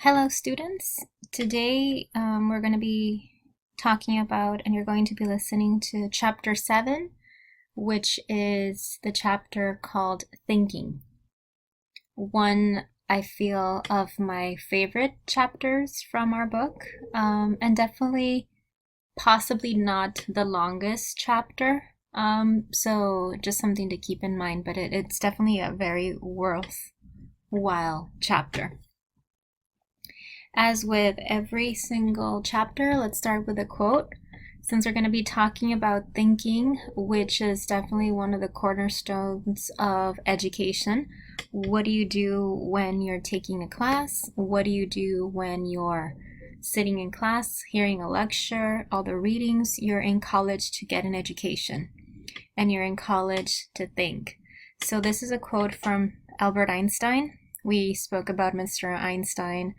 Hello, students. Today we're going to be talking about, and you're going to be listening to Chapter 7, which is the chapter called Thinking. One, I feel, of my favorite chapters from our book, and definitely possibly not the longest chapter. So just something to keep in mind, but it's definitely a very worthwhile chapter. As with every single chapter, let's start with a quote. Since we're going to be talking about thinking, which is definitely one of the cornerstones of education, what do you do when you're taking a class? What do you do when you're sitting in class, hearing a lecture, all the readings? You're in college to get an education, and you're in college to think. So this is a quote from Albert Einstein. We spoke about Mr. Einstein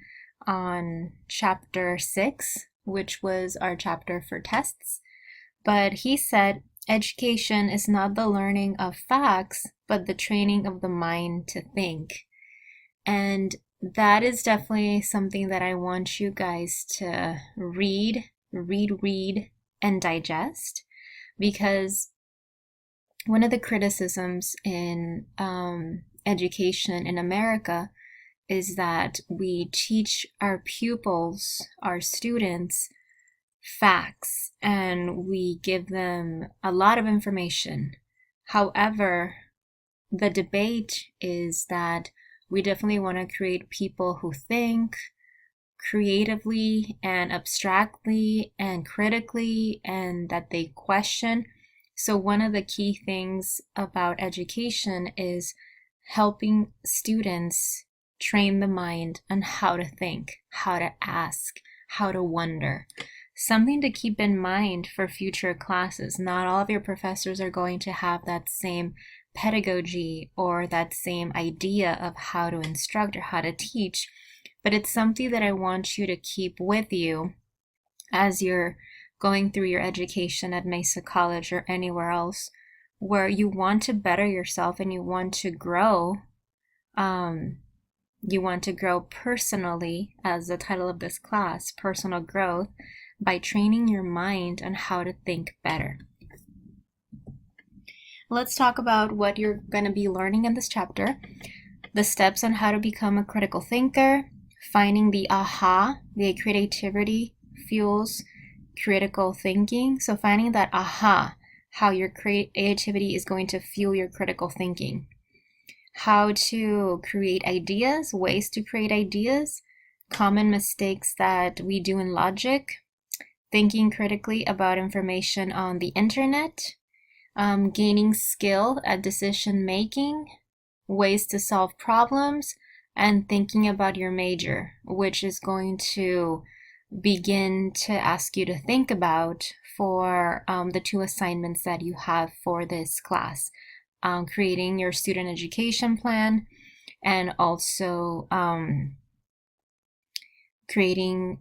on chapter 6, which was our chapter for tests. But he said, education is not the learning of facts, but the training of the mind to think. And that is definitely something that I want you guys to read, and digest, because one of the criticisms in education in America is that we teach our pupils, our students, facts, and we give them a lot of information. However, the debate is that we definitely want to create people who think creatively and abstractly and critically, and that they question. So one of the key things about education is helping students train the mind on how to think, how to ask, how to wonder. Something to keep in mind for future classes. Not all of your professors are going to have that same pedagogy or that same idea of how to instruct or how to teach, but it's something that I want you to keep with you as you're going through your education at Mesa College or anywhere else where you want to better yourself and you want to grow. You want to grow personally, as the title of this class, personal growth, by training your mind on how to think better. Let's talk about what you're going to be learning in this chapter. The steps on how to become a critical thinker, finding the aha, the creativity fuels critical thinking. So finding that aha, how your creativity is going to fuel your critical thinking. How to create ideas, ways to create ideas, common mistakes that we do in logic, thinking critically about information on the internet, gaining skill at decision making, ways to solve problems, and thinking about your major, which is going to begin to ask you to think about for the 2 assignments that you have for this class. Creating your student education plan, and also conducting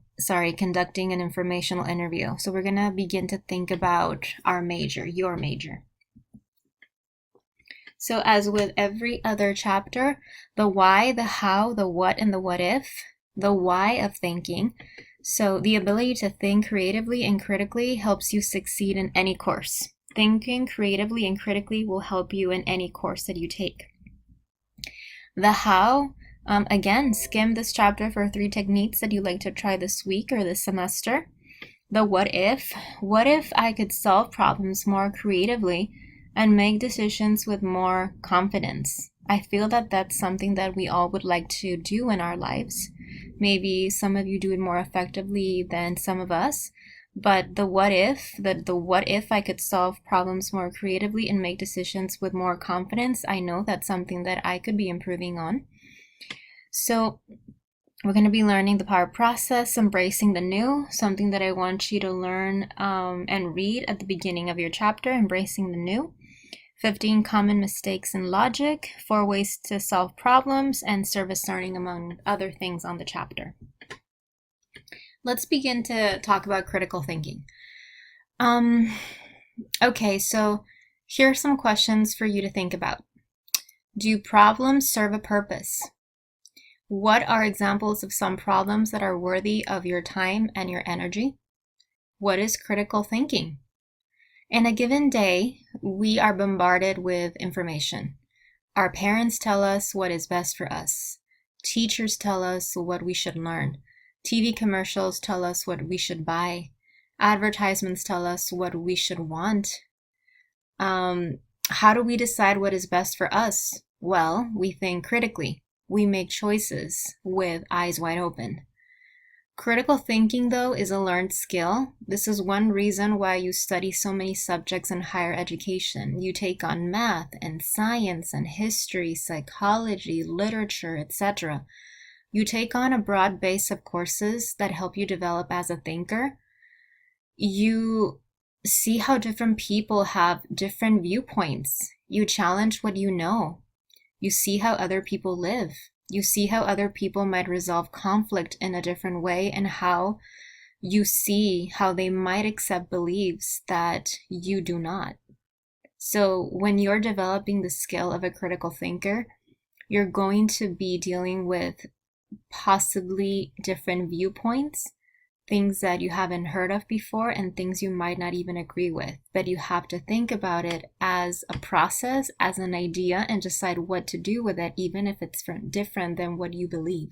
an informational interview. So we're gonna begin to think about our major, your major. So as with every other chapter, the why, the how, the what, and the what if, the why of thinking. So the ability to think creatively and critically helps you succeed in any course. Thinking creatively and critically will help you in any course that you take. The how, again, skim this chapter for 3 techniques that you'd like to try this week or this semester. The what if I could solve problems more creatively and make decisions with more confidence. I feel that that's something that we all would like to do in our lives. Maybe some of you do it more effectively than some of us. But the what if I could solve problems more creatively and make decisions with more confidence, I know that's something that I could be improving on. So we're going to be learning the power process, embracing the new, something that I want you to learn and read at the beginning of your chapter, embracing the new. 15 common mistakes in logic, 4 ways to solve problems, and service learning, among other things on the chapter. Let's begin to talk about critical thinking. Okay, so here are some questions for you to think about. Do problems serve a purpose? What are examples of some problems that are worthy of your time and your energy? What is critical thinking? In a given day, we are bombarded with information. Our parents tell us what is best for us. Teachers tell us what we should learn. TV commercials tell us what we should buy. Advertisements tell us what we should want. How do we decide what is best for us? Well, we think critically. We make choices with eyes wide open. Critical thinking, though, is a learned skill. This is one reason why you study so many subjects in higher education. You take on math and science and history, psychology, literature, etc. You take on a broad base of courses that help you develop as a thinker. You see how different people have different viewpoints. You challenge what you know. You see how other people live. You see how other people might resolve conflict in a different way, and how you see how they might accept beliefs that you do not. So when you're developing the skill of a critical thinker, you're going to be dealing with possibly different viewpoints, things that you haven't heard of before, and things you might not even agree with. But you have to think about it as a process, as an idea, and decide what to do with it, even if it's different than what you believe.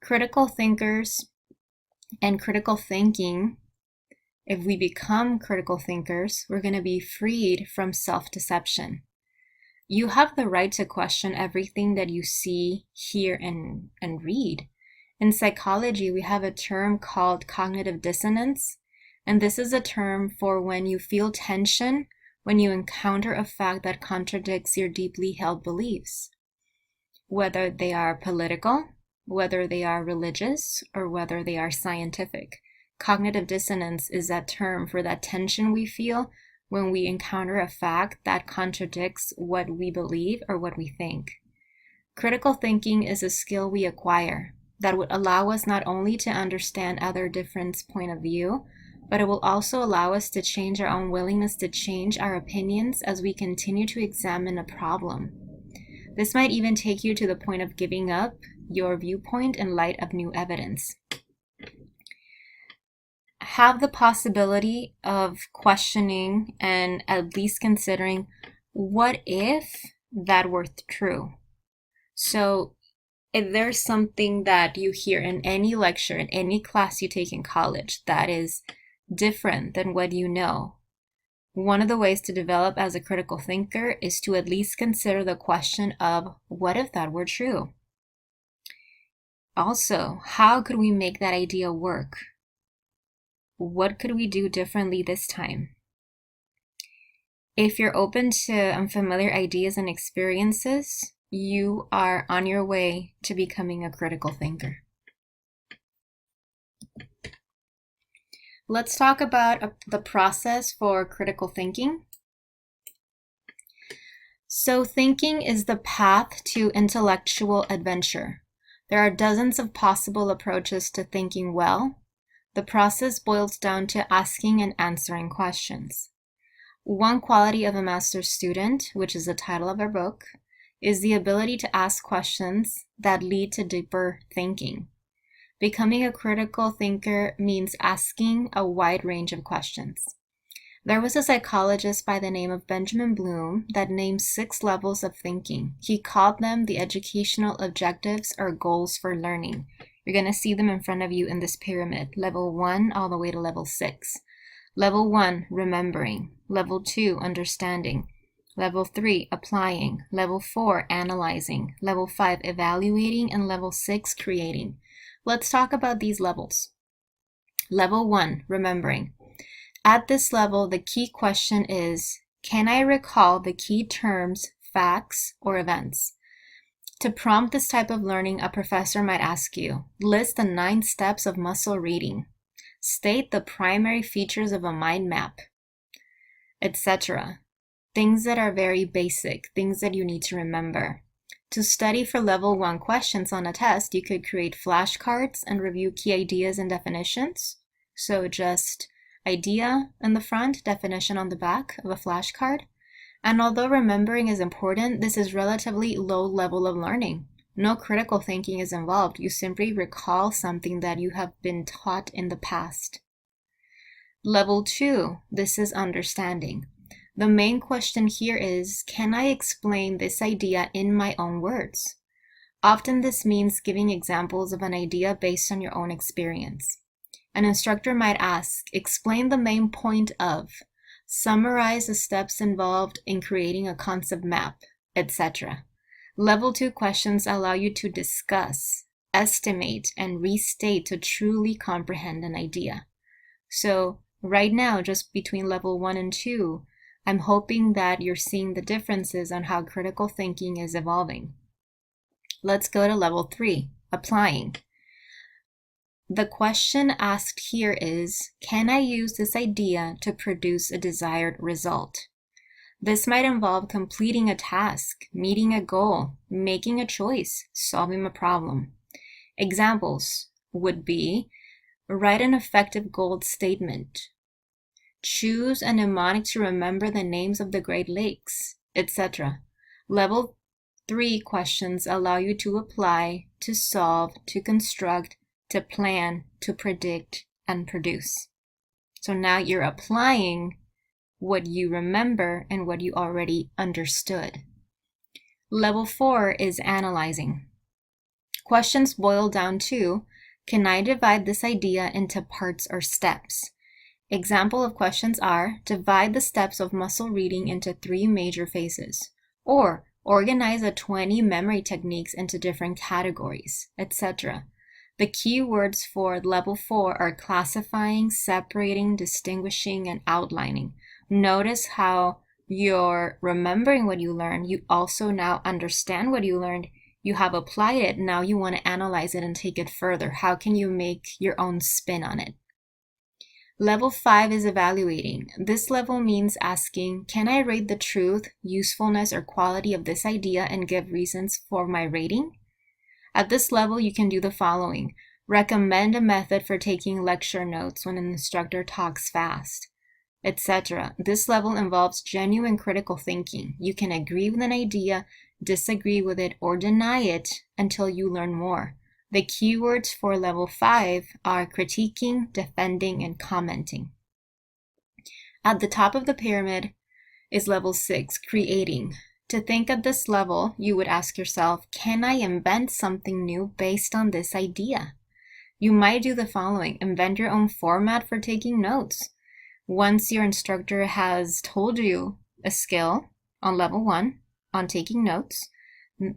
Critical thinkers and critical thinking, if we become critical thinkers, we're going to be freed from self-deception. You have the right to question everything that you see, hear, and read. In psychology, we have a term called cognitive dissonance, and this is a term for when you feel tension when you encounter a fact that contradicts your deeply held beliefs, whether they are political, whether they are religious, or whether they are scientific. Cognitive dissonance is that term for that tension we feel when we encounter a fact that contradicts what we believe or what we think. Critical thinking is a skill we acquire that would allow us not only to understand other different point of view, but it will also allow us to change our own willingness to change our opinions as we continue to examine a problem. This might even take you to the point of giving up your viewpoint in light of new evidence. Have the possibility of questioning and at least considering, what if that were true? So if there's something that you hear in any lecture, in any class you take in college that is different than what you know, one of the ways to develop as a critical thinker is to at least consider the question of, what if that were true? Also, how could we make that idea work? What could we do differently this time? If you're open to unfamiliar ideas and experiences, you are on your way to becoming a critical thinker. Let's talk about the process for critical thinking. So thinking is the path to intellectual adventure. There are dozens of possible approaches to thinking well. The process boils down to asking and answering questions. One quality of a master's student, which is the title of our book, is the ability to ask questions that lead to deeper thinking. Becoming a critical thinker means asking a wide range of questions. There was a psychologist by the name of Benjamin Bloom that named 6 levels of thinking. He called them the educational objectives or goals for learning. You're going to see them in front of you in this pyramid, level 1 all the way to level 6. Level 1, remembering. Level 2, understanding. Level 3, applying. Level 4, analyzing. Level 5, evaluating. And level 6, creating. Let's talk about these levels. Level 1, remembering. At this level, the key question is, can I recall the key terms, facts, or events? To prompt this type of learning, a professor might ask you, list the 9 steps of muscle reading. State the primary features of a mind map, etc. Things that are very basic, things that you need to remember. To study for level 1 questions on a test, you could create flashcards and review key ideas and definitions. So just idea in the front, definition on the back of a flashcard. And although remembering is important, this is relatively low level of learning. No critical thinking is involved. You simply recall something that you have been taught in the past. Level 2, this is understanding. The main question here is, can I explain this idea in my own words? Often this means giving examples of an idea based on your own experience. An instructor might ask, explain the main point of, summarize the steps involved in creating a concept map, etc. Level 2 questions allow you to discuss, estimate, and restate to truly comprehend an idea. So right now, just between level 1 and 2, I'm hoping that you're seeing the differences on how critical thinking is evolving. Let's go to level 3, applying. The question asked here is, can I use this idea to produce a desired result? This might involve completing a task, meeting a goal, making a choice, solving a problem. Examples would be, write an effective goal statement, choose a mnemonic to remember the names of the Great Lakes, etc. Level 3 questions allow you to apply, to solve, to construct, to plan, to predict, and produce. So now you're applying what you remember and what you already understood. Level 4 is analyzing. Questions boil down to, can I divide this idea into parts or steps? Example of questions are, divide the steps of muscle reading into 3 major phases, or organize the 20 memory techniques into different categories, etc. The key words for level 4 are classifying, separating, distinguishing, and outlining. Notice how you're remembering what you learned. You also now understand what you learned. You have applied it. Now you want to analyze it and take it further. How can you make your own spin on it? Level 5 is evaluating. This level means asking, can I rate the truth, usefulness, or quality of this idea and give reasons for my rating? At this level, you can do the following. Recommend a method for taking lecture notes when an instructor talks fast, etc. This level involves genuine critical thinking. You can agree with an idea, disagree with it, or deny it until you learn more. The keywords for level 5 are critiquing, defending, and commenting. At the top of the pyramid is level 6, creating. To think at this level, you would ask yourself, can I invent something new based on this idea? You might do the following. Invent your own format for taking notes. Once your instructor has told you a skill on level 1 on taking notes,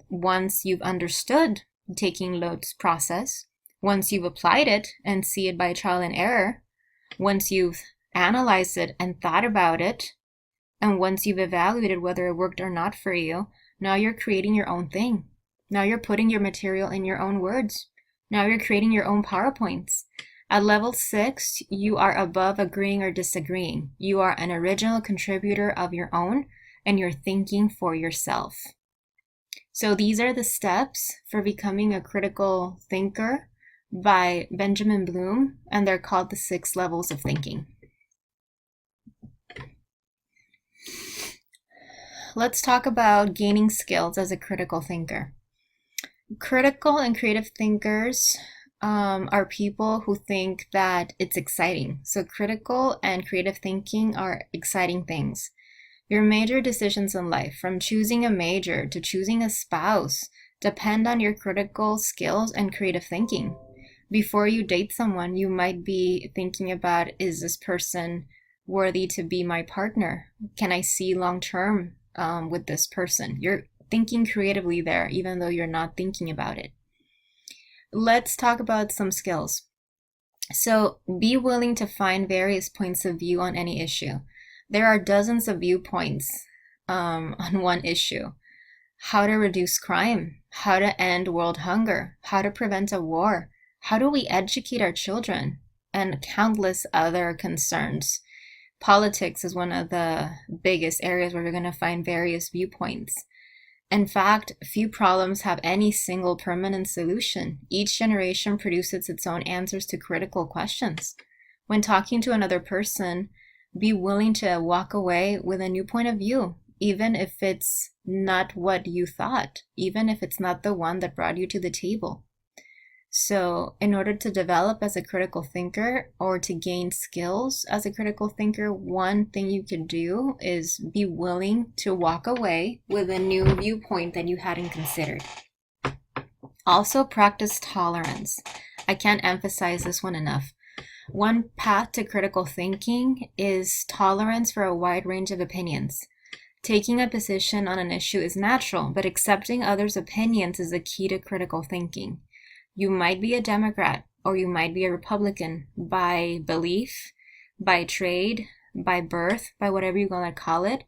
once you've understood taking notes process, once you've applied it and see it by trial and error, once you've analyzed it and thought about it, and once you've evaluated whether it worked or not for you, now you're creating your own thing. Now you're putting your material in your own words. Now you're creating your own PowerPoints. At level 6, you are above agreeing or disagreeing. You are an original contributor of your own, and you're thinking for yourself. So these are the steps for becoming a critical thinker by Benjamin Bloom, and they're called the 6 levels of thinking. Let's talk about gaining skills as a critical thinker. Critical and creative thinkers are people who think that it's exciting. So critical and creative thinking are exciting things. Your major decisions in life, from choosing a major to choosing a spouse, depend on your critical skills and creative thinking. Before you date someone, you might be thinking about, is this person worthy to be my partner? Can I see long-term with this person? You're thinking creatively there, even though you're not thinking about it. Let's talk about some skills. So be willing to find various points of view on any issue. There are dozens of viewpoints on one issue. How to reduce crime, how to end world hunger, how to prevent a war, how do we educate our children, and countless other concerns. Politics is one of the biggest areas where you're going to find various viewpoints. In fact, few problems have any single permanent solution. Each generation produces its own answers to critical questions. When talking to another person, be willing to walk away with a new point of view, even if it's not what you thought, even if it's not the one that brought you to the table. So in order to develop as a critical thinker or to gain skills as a critical thinker, one thing you could do is be willing to walk away with a new viewpoint that you hadn't considered. Also, practice tolerance. I can't emphasize this one enough. One path to critical thinking is tolerance for a wide range of opinions. Taking a position on an issue is natural, but accepting others' opinions is the key to critical thinking. You might be a Democrat or you might be a Republican by belief, by trade, by birth, by whatever you want to call it.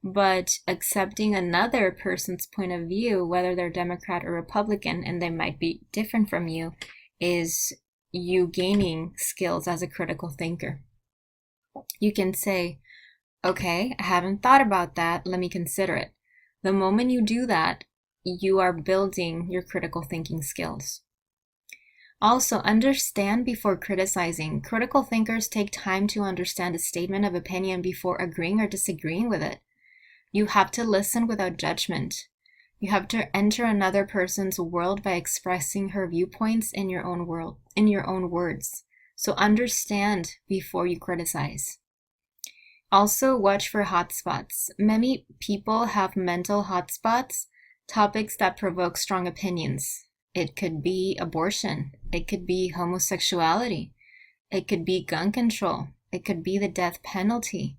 But accepting another person's point of view, whether they're Democrat or Republican, and they might be different from you, is you gaining skills as a critical thinker. You can say, okay, I haven't thought about that. Let me consider it. The moment you do that, you are building your critical thinking skills. Also, understand before criticizing. Critical thinkers take time to understand a statement of opinion before agreeing or disagreeing with it. You have to listen without judgment. You have to enter another person's world by expressing her viewpoints in your own world, in your own words. So understand before you criticize. Also, watch for hotspots. Many people have mental hotspots, topics that provoke strong opinions. It could be abortion. It could be homosexuality. It could be gun control. It could be the death penalty.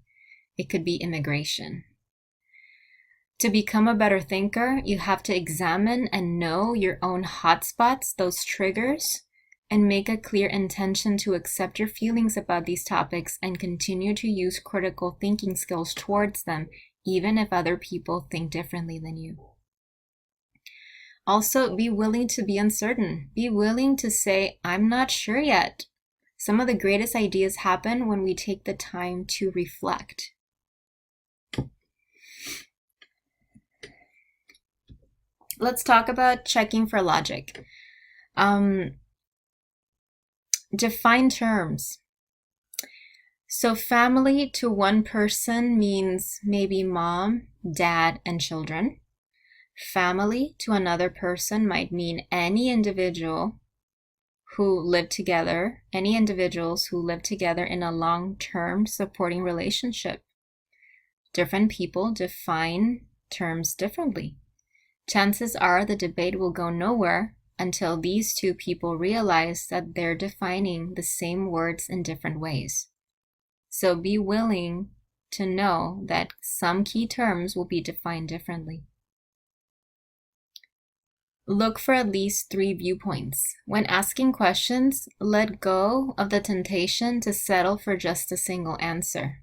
It could be immigration. To become a better thinker, you have to examine and know your own hotspots, those triggers, and make a clear intention to accept your feelings about these topics and continue to use critical thinking skills towards them, even if other people think differently than you. Also, be willing to be uncertain. Be willing to say, I'm not sure yet. Some of the greatest ideas happen when we take the time to reflect. Let's talk about checking for logic. Define terms. So family to one person means maybe mom, dad, and children. Family to another person might mean any individuals who live together in a long-term supporting relationship. Different people define terms differently. Chances are the debate will go nowhere until these two people realize that they're defining the same words in different ways. So be willing to know that some key terms will be defined differently. Look for at least 3 viewpoints. When asking questions, let go of the temptation to settle for just a single answer.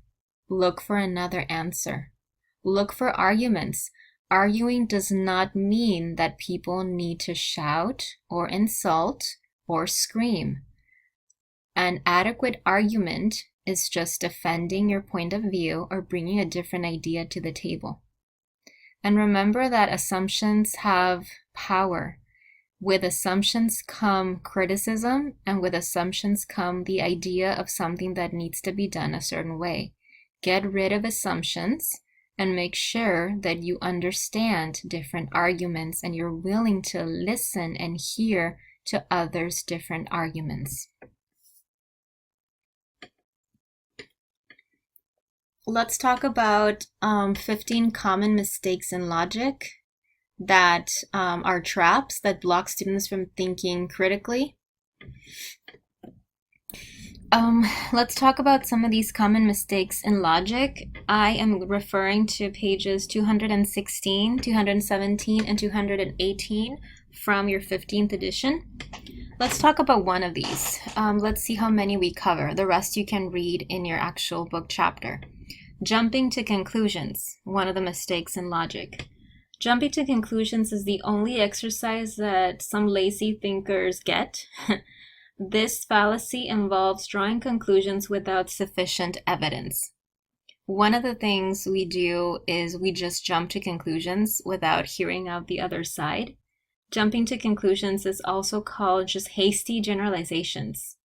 Look for another answer. Look for arguments. Arguing does not mean that people need to shout or insult or scream. An adequate argument is just defending your point of view or bringing a different idea to the table. And remember that assumptions have power. With assumptions come criticism, and with assumptions come the idea of something that needs to be done a certain way. Get rid of assumptions and make sure that you understand different arguments and you're willing to listen and hear to others' different arguments. Let's talk about 15 common mistakes in logic that are traps that block students from thinking critically. Let's talk about some of these common mistakes in logic. I am referring to pages 216, 217, and 218 from your 15th edition. Let's talk about one of these. Let's see how many we cover. The rest you can read in your actual book chapter. Jumping to conclusions, one of the mistakes in logic. Jumping to conclusions is the only exercise that some lazy thinkers get. This fallacy involves drawing conclusions without sufficient evidence. One of the things we do is we just jump to conclusions without hearing out the other side. Jumping to conclusions is also called just hasty generalizations.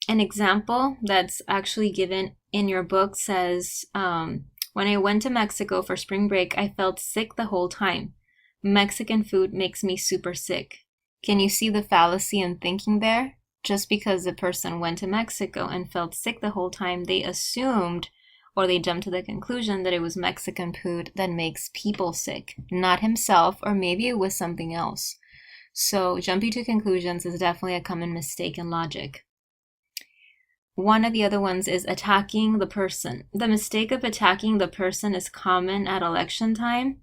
An example that's actually given in your book says, when I went to Mexico for spring break, I felt sick the whole time. Mexican food makes me super sick. Can you see the fallacy in thinking there? Just because the person went to Mexico and felt sick the whole time, they assumed or they jumped to the conclusion that it was Mexican food that makes people sick, not himself, or maybe it was something else. So jumping to conclusions is definitely a common mistake in logic. One of the other ones is attacking the person. The mistake of attacking the person is common at election time.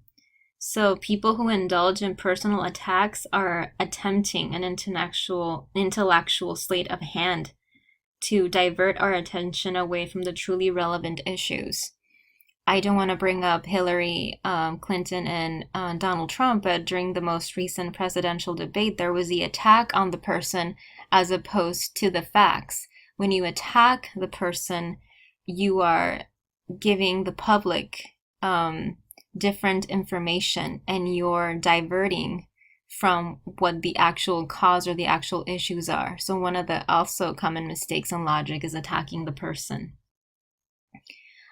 So people who indulge in personal attacks are attempting an intellectual sleight of hand to divert our attention away from the truly relevant issues. I don't want to bring up Hillary Clinton and Donald Trump, but during the most recent presidential debate, there was the attack on the person as opposed to the facts. When you attack the person, you are giving the public different information, and you're diverting from what the actual cause or the actual issues are. So one of the also common mistakes in logic is attacking the person.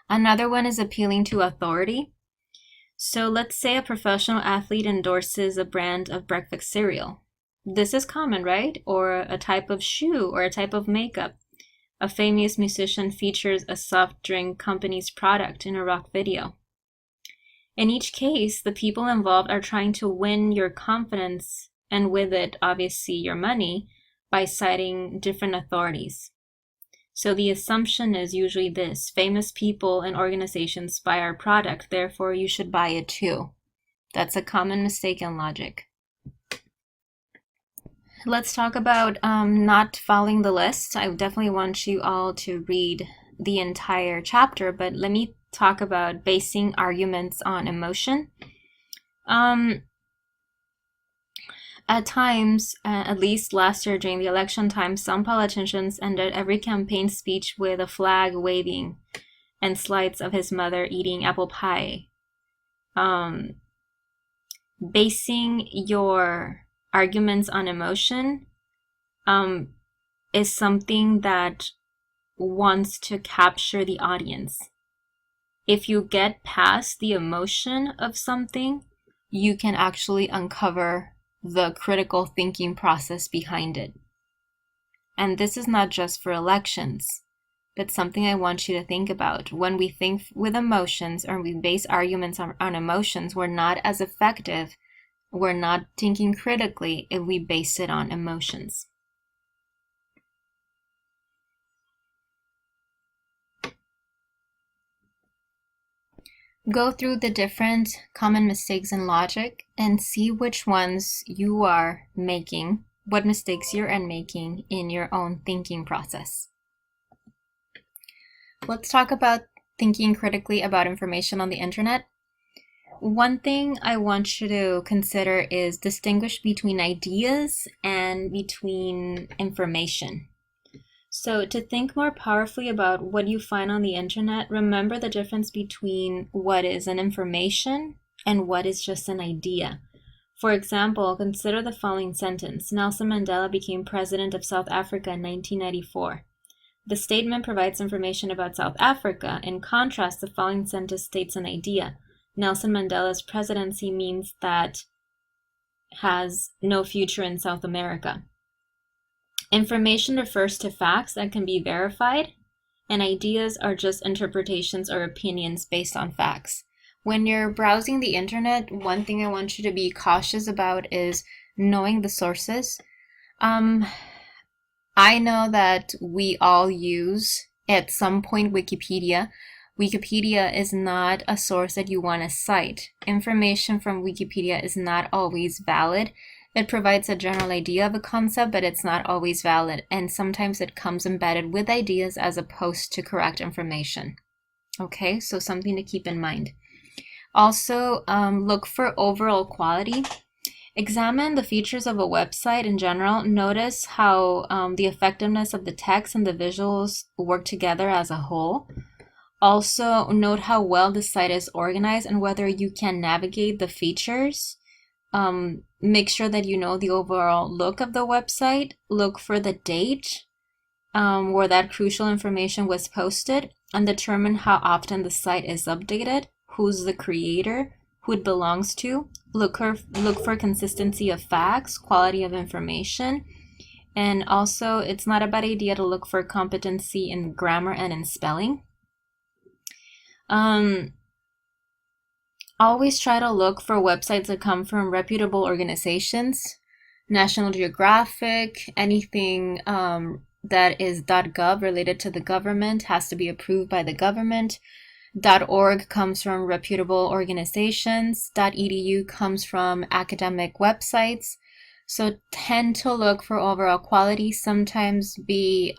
Another one is appealing to authority. So let's say a professional athlete endorses a brand of breakfast cereal. This is common, right? Or a type of shoe or a type of makeup. A famous musician features a soft drink company's product in a rock video. In each case, the people involved are trying to win your confidence, and with it, obviously, your money, by citing different authorities. So the assumption is usually this: famous people and organizations buy our product, therefore you should buy it too. That's a common mistake in logic. Let's talk about not following the list. I definitely want you all to read the entire chapter, but let me talk about basing arguments on emotion. At times, at least last year during the election time, some politicians ended every campaign speech with a flag waving and slides of his mother eating apple pie. Basing your arguments on emotion is something that wants to capture the audience. If you get past the emotion of something, you can actually uncover the critical thinking process behind it. And this is not just for elections, but something I want you to think about. When we think with emotions or we base arguments on emotions, we're not as effective, we're not thinking critically if we base it on emotions. Go through the different common mistakes in logic and see which ones you are making, what mistakes you're making in your own thinking process. Let's talk about thinking critically about information on the internet. One thing I want you to consider is distinguish between ideas and between information. So to think more powerfully about what you find on the internet, remember the difference between what is an information and what is just an idea. For example, consider the following sentence: Nelson Mandela became president of South Africa in 1994. The statement provides information about South Africa. In contrast, the following sentence states an idea: Nelson Mandela's presidency means that has no future in South America. Information refers to facts that can be verified, and ideas are just interpretations or opinions based on facts. When you're browsing the internet, one thing I want you to be cautious about is knowing the sources. I know that we all use, at some point, Wikipedia. Wikipedia is not a source that you want to cite. Information from Wikipedia is not always valid. It provides a general idea of a concept, but it's not always valid, and sometimes it comes embedded with ideas as opposed to correct information. Okay, so something to keep in mind. Also, look for overall quality. Examine the features of a website in general. Notice how the effectiveness of the text and the visuals work together as a whole. Also, note how well the site is organized and whether you can navigate the features. Make sure that you know the overall look of the website. Look for the date. where that crucial information was posted, and determine how often the site is updated, who's the creator, who it belongs to. Look for consistency of facts, quality of information, and also it's not a bad idea to look for competency in grammar and in spelling. Always try to look for websites that come from reputable organizations. National Geographic, anything that is .gov related to the government has to be approved by the government. .org comes from reputable organizations. .edu comes from academic websites. So tend to look for overall quality. Sometimes be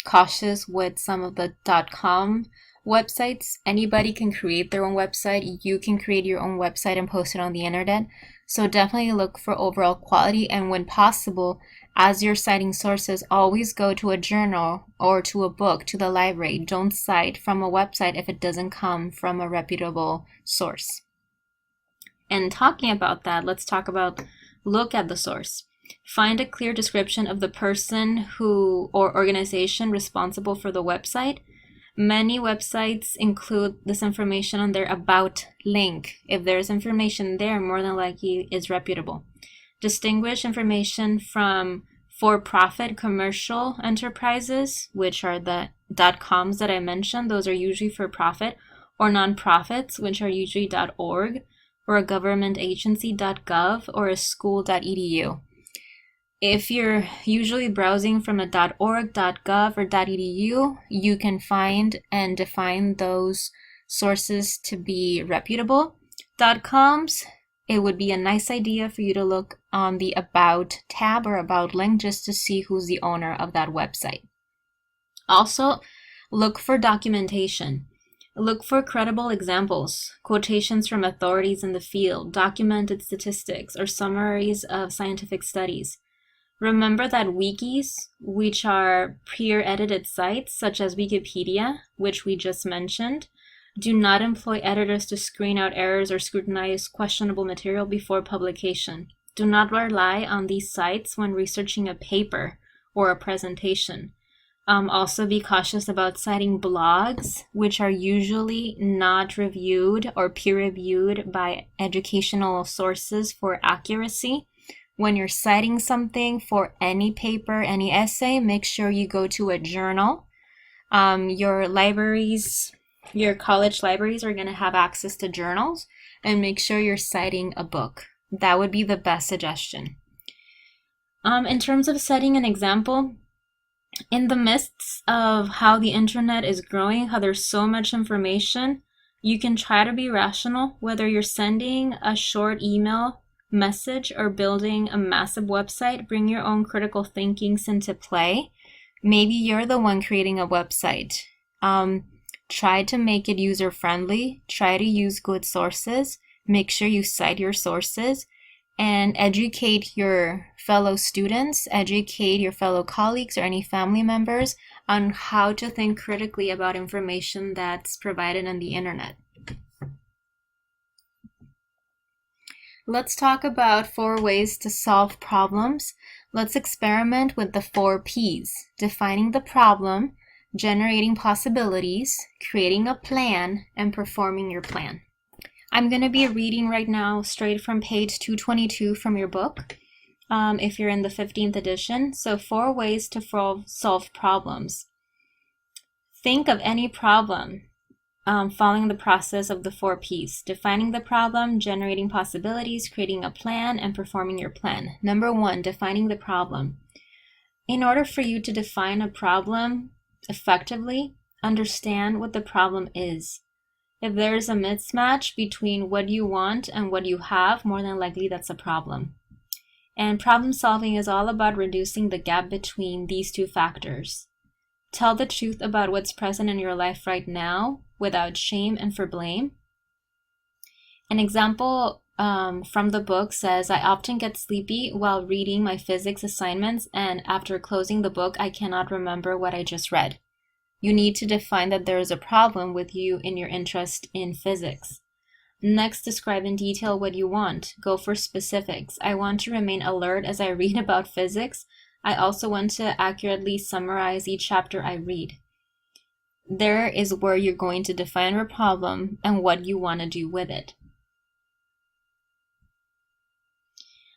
cautious with some of the .com websites. Anybody can create their own website. You can create your own website and post it on the internet. So definitely look for overall quality, and when possible, as you're citing sources, always go to a journal or to a book, to the library. Don't cite from a website if it doesn't come from a reputable source. And talking about that, let's talk about look at the source. Find a clear description of the person who or organization responsible for the website. Many websites include this information on their About link. If there's information there, more than likely it's reputable. Distinguish information from for-profit commercial enterprises, which are the .coms that I mentioned. Those are usually for-profit, or nonprofits, which are usually .org, or a government agency .gov, or a school.edu. If you're usually browsing from a .org, .gov, or .edu, you can find and define those sources to be reputable. .coms, it would be a nice idea for you to look on the About tab or About link just to see who's the owner of that website. Also, look for documentation. Look for credible examples, quotations from authorities in the field, documented statistics, or summaries of scientific studies. Remember that wikis, which are peer-edited sites such as Wikipedia, which we just mentioned, do not employ editors to screen out errors or scrutinize questionable material before publication. Do not rely on these sites when researching a paper or a presentation. Also be cautious about citing blogs, which are usually not reviewed or peer-reviewed by educational sources for accuracy. When you're citing something for any paper, any essay, make sure you go to a journal. Your libraries, your college libraries are going to have access to journals, and make sure you're citing a book. That would be the best suggestion. In terms of setting an example, in the midst of how the internet is growing, how there's so much information, you can try to be rational, whether you're sending a short email message or building a massive website. Bring your own critical thinkings into play. Maybe you're the one creating a website. Try to make it user-friendly. Try to use good sources. Make sure you cite your sources and educate your fellow students, educate your fellow colleagues or any family members on how to think critically about information that's provided on the internet. Let's talk about 4 ways to solve problems. Let's experiment with the 4 P's: defining the problem, generating possibilities, creating a plan, and performing your plan. I'm going to be reading right now straight from page 222 from your book, if you're in the 15th edition. So 4 ways to solve problems. Think of any problem following the process of the 4 P's: defining the problem, generating possibilities, creating a plan, and performing your plan. Number 1, defining the problem. In order for you to define a problem effectively, understand what the problem is. If there is a mismatch between what you want and what you have, more than likely that's a problem. And problem solving is all about reducing the gap between these 2 factors. Tell the truth about what's present in your life right now without shame and for blame. An example from the book says, I often get sleepy while reading my physics assignments, and after closing the book, I cannot remember what I just read. You need to define that there is a problem with you in your interest in physics. Next, describe in detail what you want. Go for specifics. I want to remain alert as I read about physics. I also want to accurately summarize each chapter I read. There is where you're going to define your problem and what you want to do with it.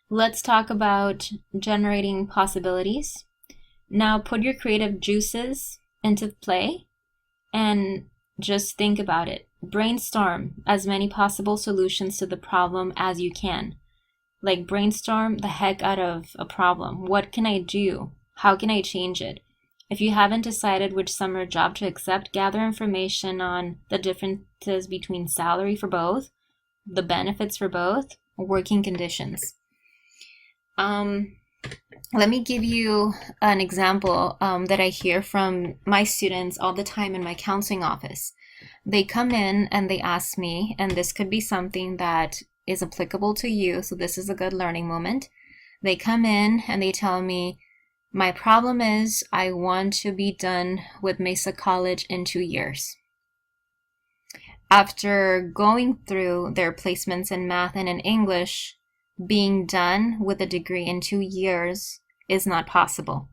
Let's talk about generating possibilities. Now put your creative juices into play and just think about it. Brainstorm as many possible solutions to the problem as you can. Like brainstorm the heck out of a problem. What can I do? How can I change it? If you haven't decided which summer job to accept, gather information on the differences between salary for both, the benefits for both, working conditions. Let me give you an example that I hear from my students all the time in my counseling office. They come in and they ask me, and this could be something that is applicable to you, so this is a good learning moment. They come in and they tell me, my problem is I want to be done with Mesa College in 2 years. After going through their placements in math and in English, being done with a degree in 2 years is not possible.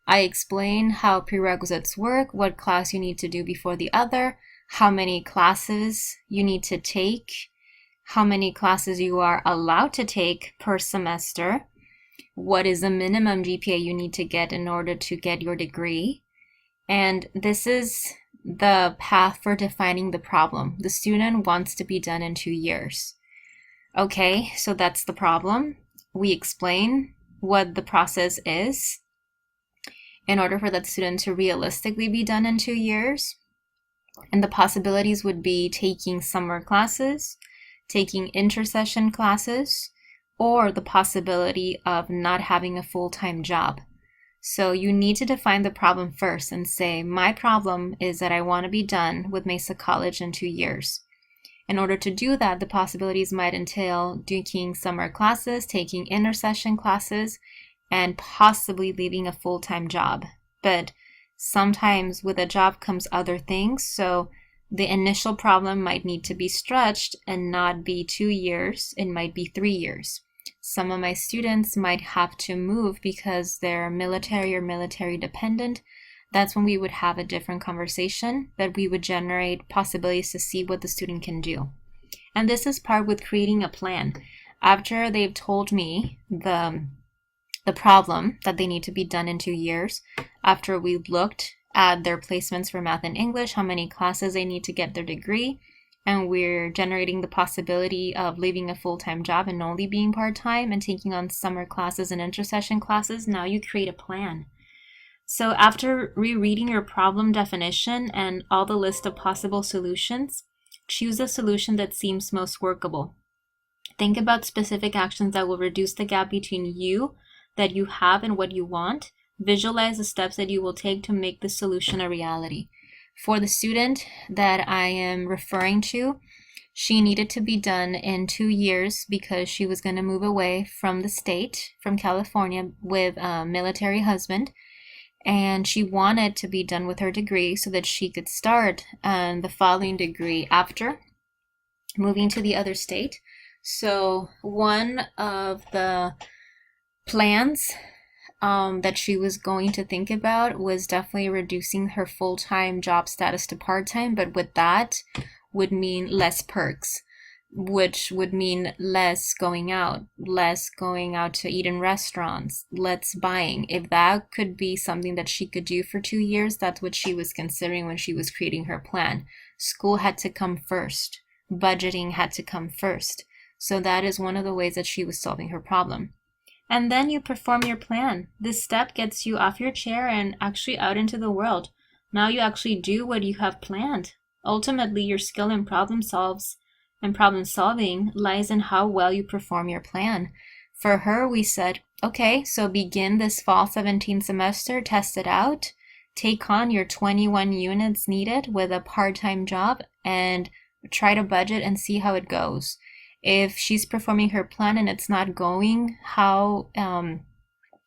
I explain how prerequisites work, what class you need to do before the other, how many classes you need to take, how many classes you are allowed to take per semester, what is the minimum GPA you need to get in order to get your degree. And this is the path for defining the problem. The student wants to be done in 2 years. Okay, so that's the problem. We explain what the process is in order for that student to realistically be done in 2 years. And the possibilities would be taking summer classes, taking intersession classes, or the possibility of not having a full-time job. So you need to define the problem first and say, my problem is that I want to be done with Mesa College in 2 years. In order to do that, the possibilities might entail taking summer classes, taking intersession classes, and possibly leaving a full-time job. But sometimes with a job comes other things, so the initial problem might need to be stretched and not be 2 years, it might be 3 years. Some of my students might have to move because they're military or military dependent. That's when we would have a different conversation, that we would generate possibilities to see what the student can do. And this is part with creating a plan. After they've told me the problem that they need to be done in 2 years, after we've looked at their placements for math and English, how many classes they need to get their degree, and we're generating the possibility of leaving a full-time job and only being part-time and taking on summer classes and intersession classes, now you create a plan. So after rereading your problem definition and all the list of possible solutions, choose a solution that seems most workable. Think about specific actions that will reduce the gap between you that you have and what you want. Visualize the steps that you will take to make the solution a reality. For the student that I am referring to, she needed to be done in 2 years because she was going to move away from the state, from California, with a military husband. And she wanted to be done with her degree so that she could start the following degree after moving to the other state. So one of the plans that she was going to think about was definitely reducing her full-time job status to part-time, but with that would mean less perks, which would mean less going out to eat in restaurants, less buying. If that could be something that she could do for 2 years, that's what she was considering when she was creating her plan. School had to come first. Budgeting had to come first. So that is one of the ways that she was solving her problem. And then you perform your plan. This step gets you off your chair and actually out into the world. Now you actually do what you have planned. Ultimately, your skill in problem solving lies in how well you perform your plan. For her, we said, okay, so begin this fall 17 semester, test it out, take on your 21 units needed with a part-time job, and try to budget and see how it goes. If she's performing her plan and it's not going how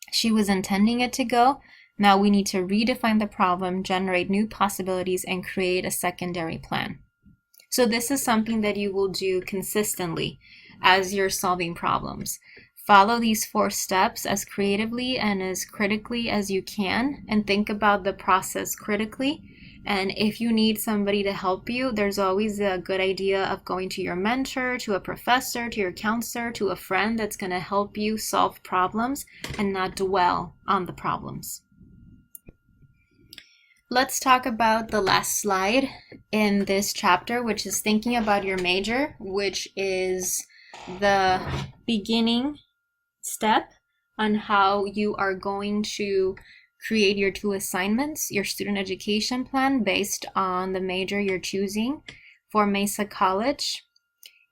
she was intending it to go, now we need to redefine the problem, generate new possibilities, and create a secondary plan. So this is something that you will do consistently as you're solving problems. Follow these 4 steps as creatively and as critically as you can, and think about the process critically. And if you need somebody to help you, there's always a good idea of going to your mentor, to a professor, to your counselor, to a friend that's going to help you solve problems and not dwell on the problems. Let's talk about the last slide in this chapter, which is thinking about your major, which is the beginning step on how you are going to create your 2 assignments, your student education plan based on the major you're choosing for Mesa College,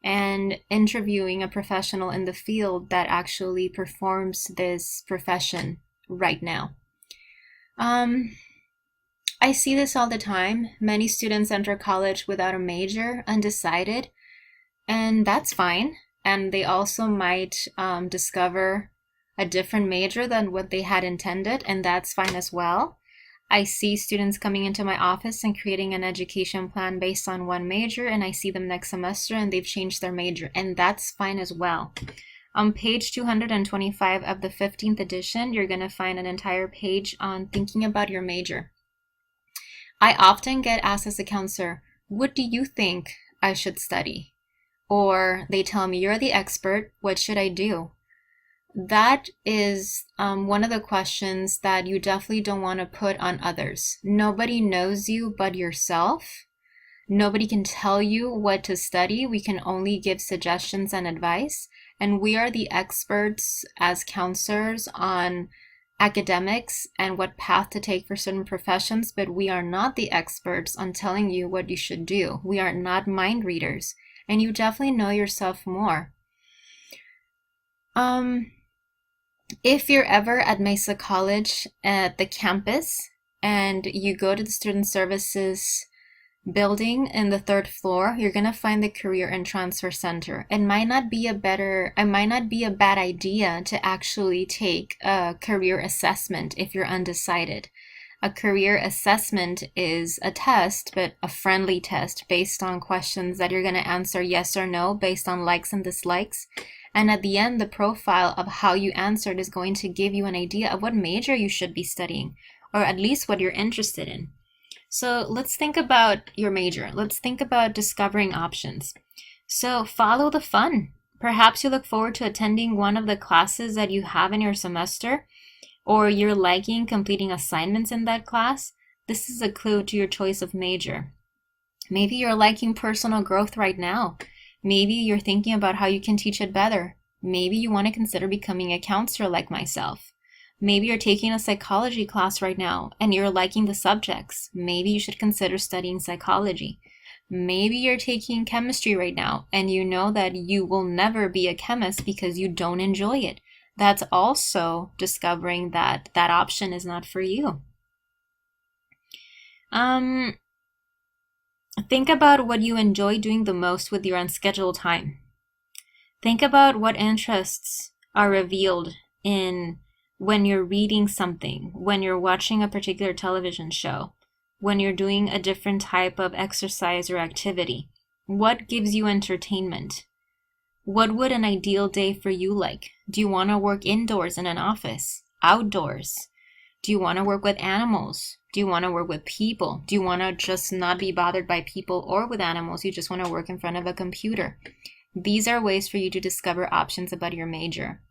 and interviewing a professional in the field that actually performs this profession right now. I see this all the time. Many students enter college without a major, undecided, and that's fine. And they also might discover a different major than what they had intended, and that's fine as well. I see students coming into my office and creating an education plan based on one major, and I see them next semester and they've changed their major, and that's fine as well. On page 225 of the 15th edition, you're going to find an entire page on thinking about your major. I often get asked as a counselor, what do you think I should study? Or they tell me, you're the expert, what should I do? That is one of the questions that you definitely don't want to put on others. Nobody knows you but yourself. Nobody can tell you what to study. We can only give suggestions and advice. And we are the experts as counselors on academics and what path to take for certain professions, but we are not the experts on telling you what you should do. We are not mind readers, and you definitely know yourself more. If you're ever at Mesa College at the campus and you go to the Student Services building in the 3rd floor, you're going to find the Career and Transfer Center. It might not be a bad idea to actually take a career assessment if you're undecided. A career assessment is a test, but a friendly test based on questions that you're going to answer yes or no based on likes and dislikes. And at the end, the profile of how you answered is going to give you an idea of what major you should be studying, or at least what you're interested in. So let's think about your major. Let's think about discovering options. So follow the fun. Perhaps you look forward to attending one of the classes that you have in your semester, or you're liking completing assignments in that class. This is a clue to your choice of major. Maybe you're liking personal growth right now. Maybe you're thinking about how you can teach it better. Maybe you want to consider becoming a counselor like myself. Maybe you're taking a psychology class right now and you're liking the subjects. Maybe you should consider studying psychology. Maybe you're taking chemistry right now and you know that you will never be a chemist because you don't enjoy it. That's also discovering that that option is not for you. Think about what you enjoy doing the most with your unscheduled time. Think about what interests are revealed in when you're reading something, when you're watching a particular television show, when you're doing a different type of exercise or activity. What gives you entertainment? What would an ideal day for you like? Do you want to work indoors in an office? Outdoors? Do you want to work with animals? Do you want to work with people? Do you want to just not be bothered by people or with animals? You just want to work in front of a computer. These are ways for you to discover options about your major.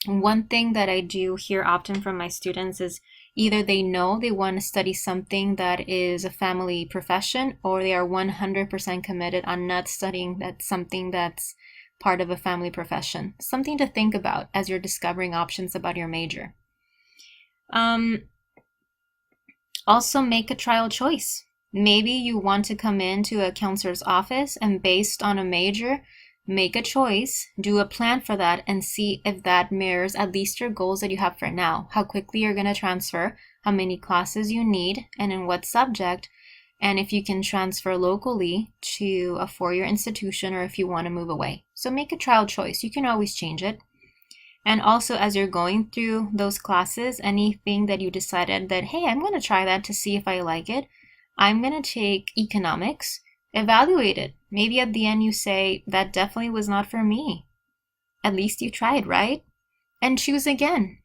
One thing that I do hear often from my students is either they know they want to study something that is a family profession, or they are 100% committed on not studying something that's part of a family profession. Something to think about as you're discovering options about your major. Also make a trial choice. Maybe you want to come into a counselor's office and based on a major, make a choice, do a plan for that, and see if that mirrors at least your goals that you have for now. How quickly you're going to transfer, how many classes you need, and in what subject, and if you can transfer locally to a four-year institution or if you want to move away. So make a trial choice. You can always change it. And also, as you're going through those classes, anything that you decided that, hey, I'm going to try that to see if I like it. I'm going to take economics, evaluate it. Maybe at the end you say, that definitely was not for me. at least you tried, right? And choose again.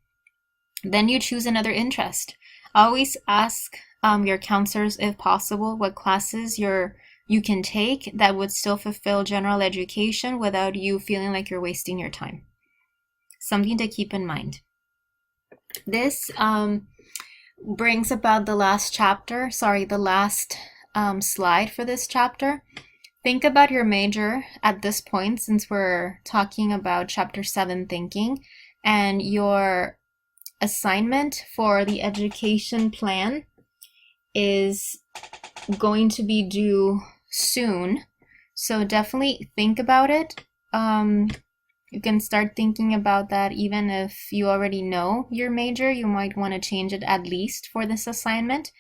Then you choose another interest. Always ask your counselors, if possible, what classes you can take that would still fulfill general education without you feeling like you're wasting your time. Something to keep in mind. This brings about the last chapter, the last slide for this chapter. Think about your major at this point, since we're talking about chapter 7, thinking, and your assignment for the education plan is going to be due soon. So definitely think about it. You can start thinking about that even if you already know your major. You might want to change it at least for this assignment.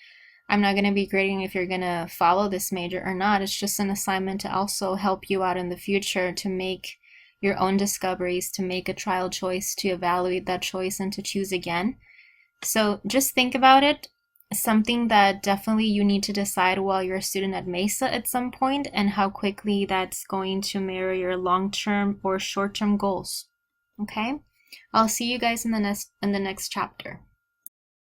I'm not going to be grading if you're going to follow this major or not. It's just an assignment to also help you out in the future to make your own discoveries, to make a trial choice, to evaluate that choice, and to choose again. So just think about it. Something that definitely you need to decide while you're a student at Mesa at some point, and how quickly that's going to mirror your long-term or short-term goals. Okay? I'll see you guys in the next chapter.